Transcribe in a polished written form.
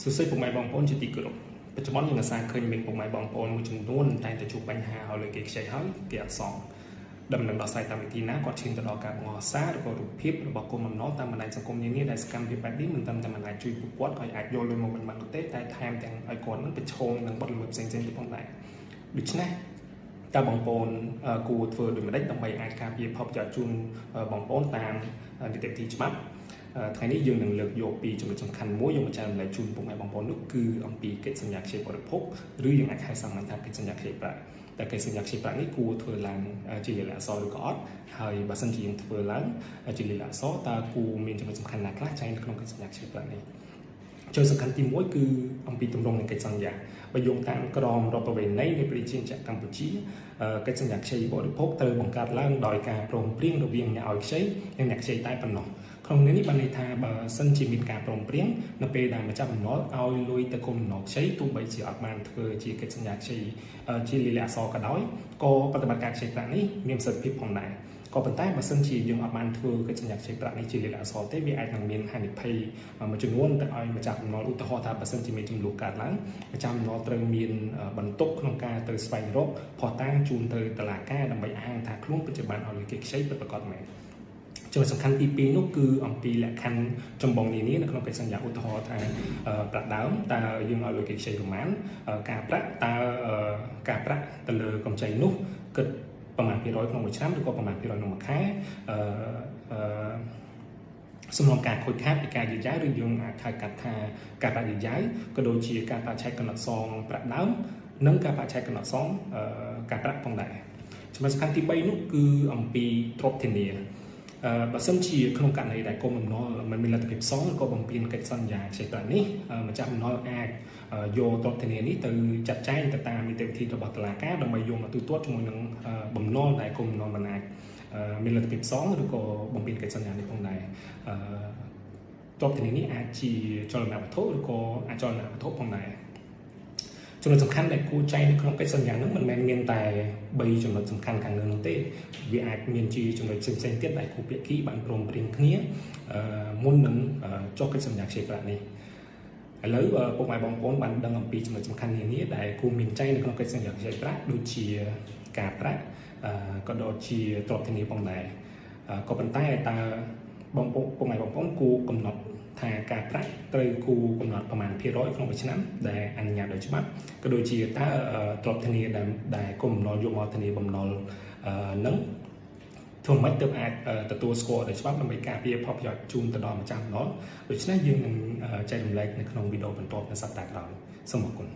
សួស្តីពុកម៉ែបងប្អូនជាទីគោរពបច្ចុប្បន្នយើងអាសាឃើញមានពុកម៉ែបងប្អូនមួយចំនួនតែតែជួបបញ្ហាឲ្យលើគេខ្ចីហើយគេអត់សងដំណឹងដោះស្រាយតាមវិធីណាគាត់ឈានទៅដល់ការបង្ហោះសារឬក៏រូបភាពរបស់គុំបំណងតាមបណ្ដាញសង្គមនានាដែលសកម្មភាពបែបនេះមិនត្រឹមតែមិនអាចជួយពួកគាត់ឲ្យអាចយកលុយមកវិញបាននោះទេតែថែមទាំងឲ្យគាត់នឹងប្រឈមនឹងបទល្មើសផ្សេងៗទៀតផងដែរដូច្នេះតើបងប្អូនគួរធ្វើដូចម្តេចដើម្បីអាចការពារផលប្រយោជន៍ជូនបងប្អូនតាមនីតិវិធីច្បាប់ថ្ងៃនេះយើងនឹងលើកយកពីចំណុចសំខាន់មួយយកមកចែករំលែកជូនពុកម៉ែបងប្អូននោះគឺអំពីកិច្ចសន្យាខ្ចីបរិភោគឬយើងអាចហៅសាមញ្ញថាកិច្ចសន្យាខ្ចីប្រាក់តែកិច្ចសន្យាខ្ចីប្រាក់នេះគួរធ្វើឡើងជាលិខិតអក្សរឬក៏អត់ហើយបើសិនជាយើងធ្វើឡើងជាលិខិតអក្សរតើគួរមានចំណុចសំខាន់ណាខ្លះចែងនៅក្នុងកិច្ចសន្យាខ្ចីប្រាក់នេះចំណុចសំខាន់ទី1គឺអំពីទម្រង់នៃកិច្ចសន្យាបើយោងតាមក្រមរដ្ឋប្រវេណីនៃប្រជាជាតិកម្ពុជាកិច្ចសន្យាខ្ចីបរិភោគត្រូវបង្កើតឡើងដោយការព្រមព្រៀងរវាងអ្នកឲ្យខ្ចីនិងអ្នកខ្ចីតែប៉ុណ្ណោះក្នុងនេះបានន័យថាបើសិនជាមានការព្រមព្រៀងនៅពេលដែលម្ចាស់បំណុលឲ្យលុយទៅគុំបំណុលខ្ចីទោះបីជាអត់បានធ្វើជាកិច្ចសន្យាខ្ចីជាលិខិតអក្សរក៏ដោយក៏ប្រតិបត្តិការខ្ចីប្រាក់នេះមានប្រសិទ្ធភាពផងដែរក៏ប៉ុន្តែបើសិនជាយើងអត់បានធ្វើកិច្ចសន្យាខ្ចីប្រាក់នេះជាលិខិតអក្សរទេវាអាចនឹងមានហានិភ័យមួយចំនួនទៅឲ្យម្ចាស់បំណុលឧទាហរណ៍ថាបើសិនជាមានចំនួនកើតឡើងម្ចាស់បំណុលត្រូវមានបន្ទុកក្នុងការទៅស្វែងរកភស្តុតាងជូនទៅតុលាការដើម្បីអះអាងថាខ្លួនពិតជាបានឲ្យលុយគេខ្ចីពិតប្រាកដមែនចំណុចសំខាន់ទី2នោះគឺអំពីលក្ខខណ្ឌចម្បងនានានៅក្នុងកិច្ចសន្យាឧទាហរណ៍ថាប្រាក់ដើមតើយើងឲ្យលុយគេខ្ចីប្រមាណការប្រាក់តើការប្រាក់ទៅលើកម្ចីនោះគិតប្រមាណ%ក្នុងមួយឆ្នាំឬក៏ប្រមាណ%ក្នុងមួយខែសំណងការខូចខាតពីការយឺតយ៉ាវឬយើងអាចហៅកាត់ថាការប្រាក់យឺតយ៉ាវក៏ដូចជាការប្រាក់ឆែកកំណត់សងប្រាក់ដើមនិងការប្រាក់ឆែកកំណត់សងការប្រាក់ផងដែរចំណុចសំខាន់ទី3នោះគឺអំពីទ្រព្យធានាបើសិនជាក្នុងករណីដែលគុំបំណុលមិនមានលទ្ធភាពសងឬក៏បំពេញកិច្ចសន្យាខ្ចីប្រាក់នេះម្ចាស់បំណុលអាចយកទ្រព្យធានានេះទៅចាត់ចែងទៅតាមនីតិវិធីរបស់តុលាការដើម្បីយកមកទូទាត់ជាមួយនឹងបំណុលដែលគុំបំណុលមិនអាចមានលទ្ធភាពសងឬក៏បំពេញកិច្ចសន្យានេះផងដែរទ្រព្យធានានេះអាចជាចលនាវត្ថុឬក៏អចលនវត្ថុផងដែរចំណុចសំខាន់ដែលគួរចែងនៅក្នុងកិច្ចសន្យានោះមិនមែនមានតែ3ចំណុចសំខាន់ខាងលើនោះទេវាអាចមានជាចំណុចផ្សេងៗទៀតដែលគូភាគីបានព្រមព្រៀងគ្នាមុននឹងចុះកិច្ចសន្យាខ្ចីប្រាក់នេះឥឡូវពុកម៉ែបងប្អូនបានដឹងអំពីចំណុចសំខាន់នានាដែលគួរមានចែងនៅក្នុងកិច្ចសន្យាខ្ចីប្រាក់ដូចជាការប្រាក់ក៏ដូចជាទ្រព្យធានាផងដែរក៏ប៉ុន្តែតើបងប្អូនពុកម៉ែបងប្អូនគួរកំណត់ថាការប្រាក់ត្រូវគួរកំណត់ប្រមាណភាគរយក្នុងមួយឆ្នាំដែលអនុញ្ញាតដោយច្បាប់ក៏ដូចជាតើទ្រព្យធានាដែលគុំបំណុលយកមកធានាបំណុលនឹងធ្វើម៉េចទើបអាចទទួលស្គាល់ដោយច្បាប់ដើម្បីការពារផលប្រយោជន៍ជូនទៅដល់ម្ចាស់បំណុលដូច្នេះយើងនឹងចែករំលែកនៅក្នុងវីដេអូបន្ទាប់នៅសប្តាហ៍ក្រោយសូមអរគុណ